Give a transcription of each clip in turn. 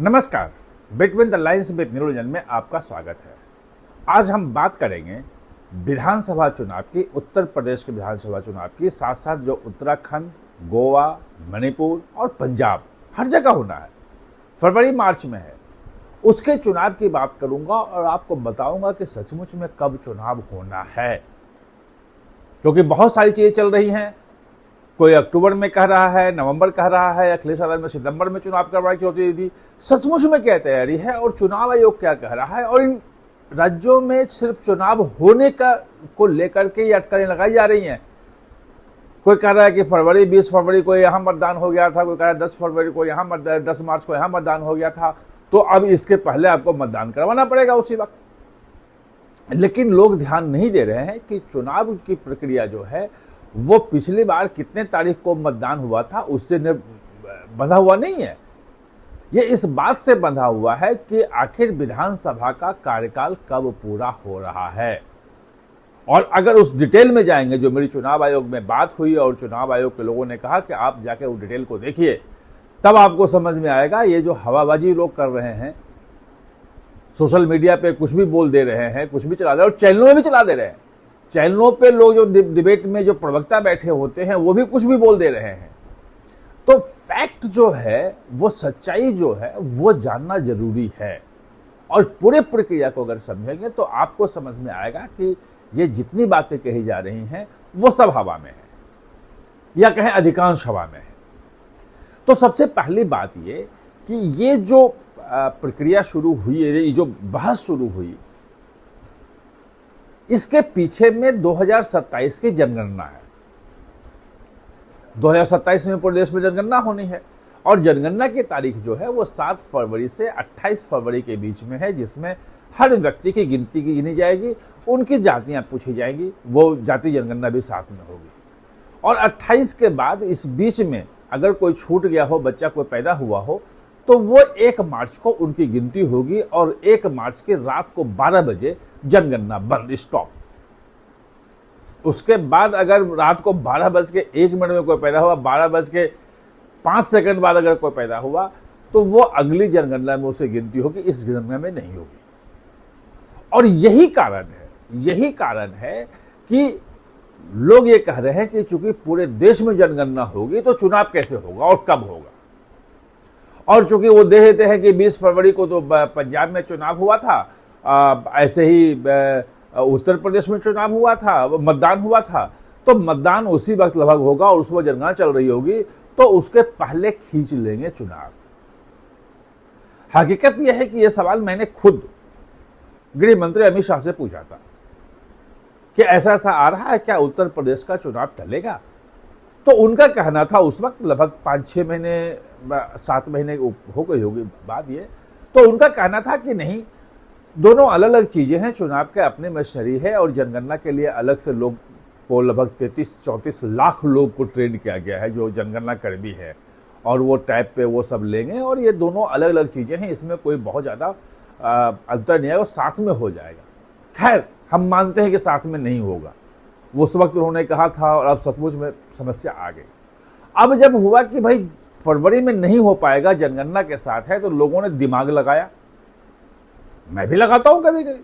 नमस्कार, between the lines with निरोजन में आपका स्वागत है। आज हम बात करेंगे विधानसभा चुनाव की, उत्तर प्रदेश के विधानसभा चुनाव की, साथ साथ जो उत्तराखंड, गोवा, मणिपुर और पंजाब हर जगह होना है, फरवरी मार्च में है, उसके चुनाव की बात करूंगा और आपको बताऊंगा कि सचमुच में कब चुनाव होना है। क्योंकि बहुत सारी चीजें चल रही हैं, कोई अक्टूबर में कह रहा है, नवंबर कह रहा है, अखिलेश यादव में सितंबर में चुनाव करवाने की होती थी। सचमुच में क्या तैयारी है और चुनाव आयोग क्या कह रहा है, और इन राज्यों में सिर्फ चुनाव होने का को लेकर के ये अटकलें लगाई जा रही हैं। कोई कह रहा है कि 20 फरवरी को यहाँ मतदान हो गया था, कोई कह रहा है 10 फरवरी को यहाँ 10 मार्च को यहाँ मतदान हो गया था, तो अब इसके पहले आपको मतदान करवाना पड़ेगा उसी वक्त। लेकिन लोग ध्यान नहीं दे रहे हैं कि चुनाव की प्रक्रिया जो है वो पिछली बार कितने तारीख को मतदान हुआ था उससे बंधा हुआ नहीं है। ये इस बात से बंधा हुआ है कि आखिर विधानसभा का कार्यकाल कब पूरा हो रहा है। और अगर उस डिटेल में जाएंगे जो मेरी चुनाव आयोग में बात हुई और चुनाव आयोग के लोगों ने कहा कि आप जाके उस डिटेल को देखिए, तब आपको समझ में आएगा ये जो हवाबाजी लोग कर रहे हैं, सोशल मीडिया पे कुछ भी बोल दे रहे हैं, कुछ भी चला दे रहे हैं और चैनलों में भी चला दे रहे हैं। चैनलों पे लोग जो डिबेट में जो प्रवक्ता बैठे होते हैं वो भी कुछ भी बोल दे रहे हैं। तो फैक्ट जो है, वो सच्चाई जो है, वो जानना जरूरी है। और पूरे प्रक्रिया को अगर समझेंगे तो आपको समझ में आएगा कि ये जितनी बातें कही जा रही हैं वो सब हवा में है, या कहें अधिकांश हवा में है। तो सबसे पहली बात ये कि ये जो प्रक्रिया शुरू हुई है, ये जो बहस शुरू हुई, इसके पीछे में 2027 की जनगणना है। 2027 में पूरे देश में जनगणना होनी है और जनगणना की तारीख जो है वो 7 फरवरी से 28 फरवरी के बीच में है, जिसमें हर व्यक्ति की गिनती की गिनी जाएगी, उनकी जातियां पूछी जाएंगी, वो जाति जनगणना भी साथ में होगी। और 28 के बाद इस बीच में अगर कोई छूट गया हो, बच्चा कोई पैदा हुआ हो, तो वो 1 मार्च को उनकी गिनती होगी और 1 मार्च की रात को 12 बजे जनगणना बंद, स्टॉप। उसके बाद अगर रात को 12:01 में कोई पैदा हुआ, 12:05 बाद अगर कोई पैदा हुआ, तो वो अगली जनगणना में उसे गिनती होगी, इस जनगणना में नहीं होगी। और यही कारण है कि लोग ये कह रहे हैं कि चूंकि पूरे देश में जनगणना होगी तो चुनाव कैसे होगा और कब होगा। और चूंकि वो दे देते हैं कि 20 फरवरी को तो पंजाब में चुनाव हुआ था, ऐसे ही उत्तर प्रदेश में चुनाव हुआ था, मतदान हुआ था, तो मतदान उसी वक्त लगभग होगा और उस वक्त जनगणना चल रही होगी, तो उसके पहले खींच लेंगे चुनाव। हकीकत यह है कि यह सवाल मैंने खुद गृह मंत्री अमित शाह से पूछा था कि ऐसा आ रहा है, क्या उत्तर प्रदेश का चुनाव टलेगा? तो उनका कहना था, उस वक्त लगभग 5-6 महीने 7 महीने हो गई होगी बात ये, तो उनका कहना था कि नहीं, दोनों अलग अलग चीजें हैं। चुनाव के अपने मशीनरी है और जनगणना के लिए अलग से लोग को लगभग 33-34 लाख लोग को ट्रेन किया गया है जो जनगणना कर्मी है, और वो टैब पे वो सब लेंगे, और ये दोनों अलग अलग चीजें हैं, इसमें कोई बहुत ज्यादा अंतर नहीं है, वो साथ में हो जाएगा। खैर, हम मानते हैं कि साथ में नहीं होगा, वो उस वक्त उन्होंने कहा था और अब सचमुच में समस्या आ गई। अब जब हुआ कि भाई फरवरी में नहीं हो पाएगा, जनगणना के साथ है, तो लोगों ने दिमाग लगाया, मैं भी लगाता हूं कभी कभी,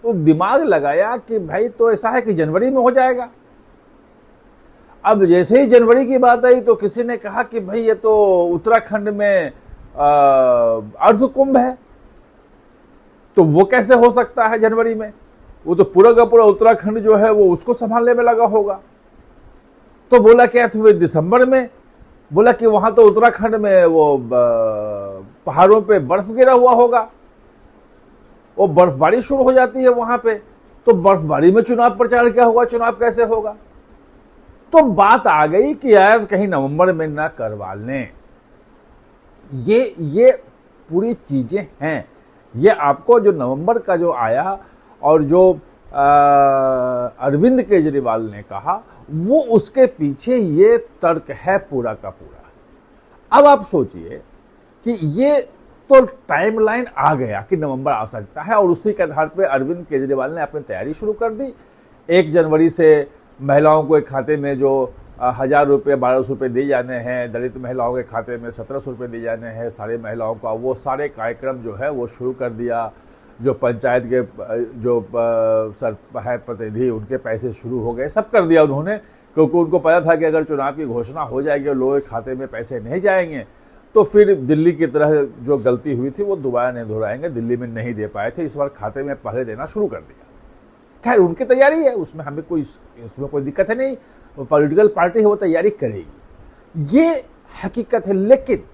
तो दिमाग लगाया कि भाई तो ऐसा है कि जनवरी में हो जाएगा। अब जैसे ही जनवरी की बात आई तो किसी ने कहा कि भाई ये तो उत्तराखंड में अर्ध कुंभ है, तो वो कैसे हो सकता है जनवरी में, वो तो पूरा का पूरा उत्तराखंड जो है वो उसको संभालने में लगा होगा। तो बोला कि फिर दिसंबर में, बोला कि वहां तो उत्तराखंड में वो पहाड़ों पे बर्फ गिरा हुआ होगा, वो बर्फबारी शुरू हो जाती है वहां पे, तो बर्फबारी में चुनाव प्रचार क्या होगा, चुनाव कैसे होगा। तो बात आ गई कि यार कहीं नवंबर में ना करवा लें। ये पूरी चीजें हैं। ये आपको जो नवंबर का जो आया और जो अरविंद केजरीवाल ने कहा, वो उसके पीछे ये तर्क है पूरा का पूरा। अब आप सोचिए कि ये तो टाइमलाइन आ गया कि नवंबर आ सकता है, और उसी के आधार पे अरविंद केजरीवाल ने अपनी तैयारी शुरू कर दी। 1 जनवरी से महिलाओं को एक खाते में जो 1,000 रुपये 1,200 रुपये दिए जाने हैं, दलित महिलाओं के खाते में 1,700 रुपये दिए जाने हैं सारी महिलाओं का, वो सारे कार्यक्रम जो है वो शुरू कर दिया। जो पंचायत के जो सर है प्रतिनिधि, उनके पैसे शुरू हो गए, सब कर दिया उन्होंने, क्योंकि उनको पता था कि अगर चुनाव की घोषणा हो जाएगी और लोगों के खाते में पैसे नहीं जाएंगे तो फिर दिल्ली की तरह जो गलती हुई थी वो दोबारा नहीं दोहराएंगे। दिल्ली में नहीं दे पाए थे, इस बार खाते में पहले देना शुरू कर दिया। खैर उनकी तैयारी है, उसमें हमें उसमें कोई दिक्कत है नहीं, वो पॉलिटिकल पार्टी है, वो तैयारी करेगी, ये हकीकत है। लेकिन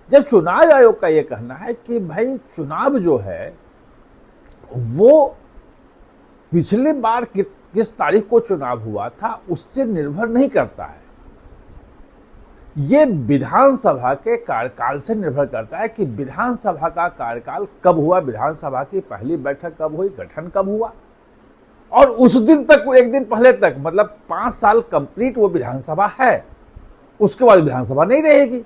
जब चुनाव आयोग का ये कहना है कि भाई चुनाव जो है वो पिछली बार किस तारीख को चुनाव हुआ था उससे निर्भर नहीं करता है, ये विधानसभा के कार्यकाल से निर्भर करता है कि विधानसभा का कार्यकाल कब हुआ, विधानसभा की पहली बैठक कब हुई, गठन कब हुआ, और उस दिन तक, एक दिन पहले तक, मतलब 5 साल कंप्लीट वो विधानसभा है। उसके बाद विधानसभा नहीं रहेगी।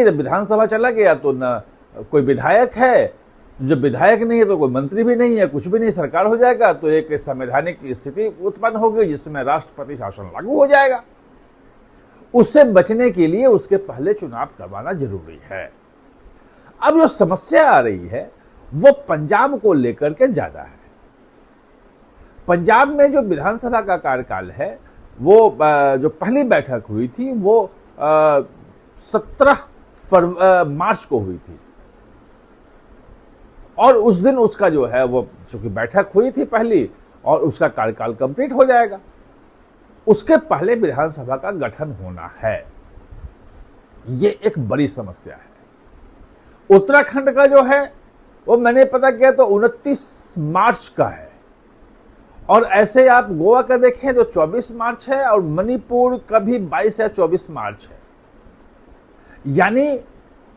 जब विधानसभा चला गया तो न कोई विधायक है, जब विधायक नहीं है तो कोई मंत्री भी नहीं है, कुछ भी नहीं, सरकार हो जाएगा, तो एक संवैधानिक स्थिति उत्पन्न होगी जिसमें राष्ट्रपति शासन लागू हो जाएगा। उससे बचने के लिए उसके पहले चुनाव करवाना जरूरी है। अब जो समस्या आ रही है वो पंजाब को लेकर के ज्यादा है। पंजाब में जो विधानसभा का कार्यकाल है वो जो पहली बैठक हुई थी वो 17 मार्च को हुई थी, और उस दिन उसका जो है वो चूंकि बैठक हुई थी पहली, और उसका कार्यकाल कंप्लीट हो जाएगा। उसके पहले विधानसभा का गठन होना है, ये एक बड़ी समस्या है। उत्तराखंड का जो है वो मैंने पता किया तो 29 मार्च का है, और ऐसे आप गोवा का देखें तो 24 मार्च है, और मणिपुर का भी 22 या 24 मार्च है। यानी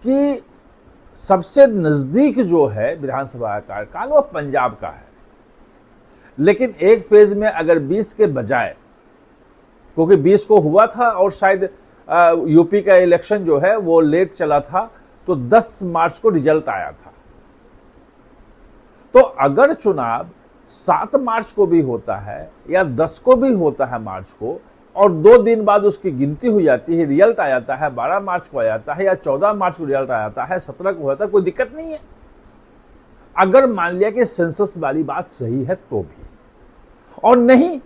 कि सबसे नजदीक जो है विधानसभा का कार्यकाल वो पंजाब का है। लेकिन एक फेज में अगर 20 के बजाय, क्योंकि 20 को हुआ था और शायद यूपी का इलेक्शन जो है वो लेट चला था, तो 10 मार्च को रिजल्ट आया था। तो अगर चुनाव 7 मार्च को भी होता है या 10 को भी होता है मार्च को, और 2 दिन बाद उसकी गिनती हो जाती है, रिजल्ट आ जाता है, 12 मार्च को आ जाता है या 14 मार्च को रिजल्ट आ जाता है, 17 को होता है, कोई दिक्कत नहीं है। अगर मान लिया कि सेंसस वाली बात सही है तो भी, और नहीं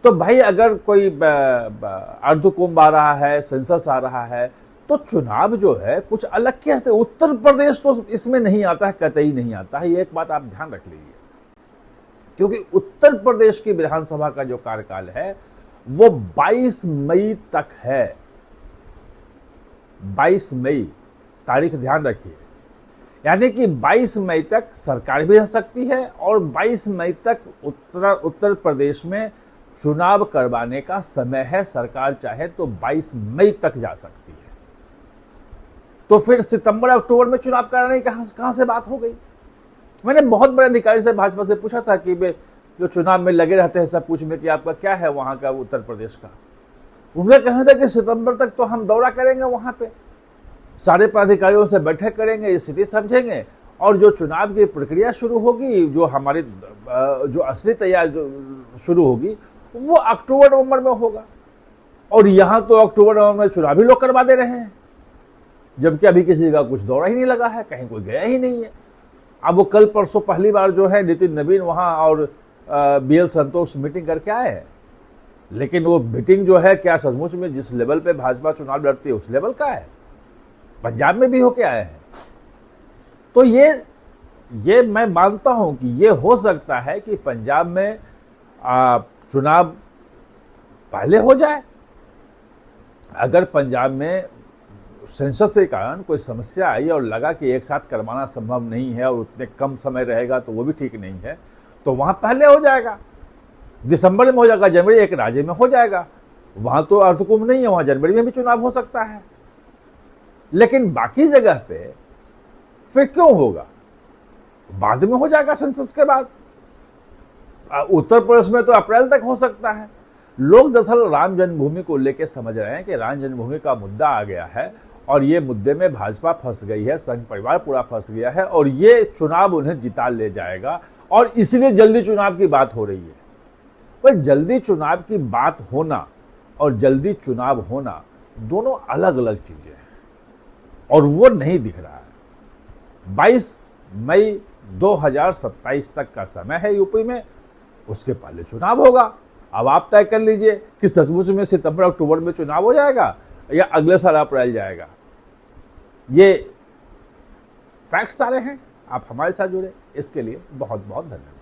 तो भाई अगर कोई अर्धकुंभ आ रहा है, सेंसस आ रहा है, तो चुनाव जो है कुछ अलग क्या है। उत्तर प्रदेश तो इसमें नहीं आता है, कतई नहीं आता है, ये एक बात आप ध्यान रख लीजिए, क्योंकि उत्तर प्रदेश की विधानसभा का जो कार्यकाल है वो 22 मई तक है। 22 मई तारीख ध्यान रखिए, यानी कि 22 मई तक सरकार भी रह सकती है, और 22 मई तक उत्तर प्रदेश में चुनाव करवाने का समय है। सरकार चाहे तो 22 मई तक जा सकती है। तो फिर सितंबर अक्टूबर में चुनाव कराने की कहां से बात हो गई। मैंने बहुत बड़े अधिकारी से भाजपा से पूछा था कि वे जो चुनाव में लगे रहते हैं सब कुछ में, कि आपका क्या है वहां का, उत्तर प्रदेश का। उन्होंने कहा था कि सितंबर तक तो हम दौरा करेंगे, वहां पे सारे पदाधिकारियों से बैठक करेंगे, स्थिति समझेंगे, और जो चुनाव की प्रक्रिया शुरू होगी, जो हमारी जो असली तैयारी शुरू होगी, वो अक्टूबर नवंबर में होगा। और यहां तो अक्टूबर नवंबर में चुनाव ही लोग करवा दे रहे हैं, जबकि अभी किसी का कुछ दौरा ही नहीं लगा है, कहीं कोई गया ही नहीं है। अब वो कल परसों पहली बार जो है नितिन नवीन वहां और BL संतोष मीटिंग करके आए हैं, लेकिन वो मीटिंग जो है क्या सचमुच में जिस लेवल पे भाजपा चुनाव लड़ती है उस लेवल का है। पंजाब में भी होके आए हैं। तो ये मैं मानता हूं कि ये हो सकता है कि पंजाब में चुनाव पहले हो जाए। अगर पंजाब में सेंसस के कारण कोई समस्या आई और लगा कि एक साथ करवाना संभव नहीं है और उतने कम समय रहेगा तो वो भी ठीक नहीं है, तो वहां पहले हो जाएगा, दिसंबर में हो जाएगा, जनवरी एक राज्य में हो जाएगा। वहां तो अर्धकुंभ नहीं है, वहां जनवरी में भी चुनाव हो सकता है। लेकिन बाकी जगह पे फिर क्यों होगा, बाद में हो जाएगा सेंसस के बाद। उत्तर प्रदेश में तो अप्रैल तक हो सकता है। लोग दरअसल राम जन्मभूमि को लेकर समझ रहे हैं कि राम जन्मभूमि का मुद्दा आ गया है और ये मुद्दे में भाजपा फंस गई है, संघ परिवार पूरा फंस गया है और ये चुनाव उन्हें जिता ले जाएगा, और इसलिए जल्दी चुनाव की बात हो रही है। पर जल्दी चुनाव की बात होना और जल्दी चुनाव होना दोनों अलग अलग चीजें हैं, और वो नहीं दिख रहा है। 22 मई 2027 तक का समय है यूपी में, उसके पहले चुनाव होगा। अब आप तय कर लीजिए कि सचमुच में सितंबर अक्टूबर में चुनाव हो जाएगा या अगले साल अप्रैल जाएगा। ये फैक्ट्स सारे हैं। आप हमारे साथ जुड़े, इसके लिए बहुत बहुत धन्यवाद।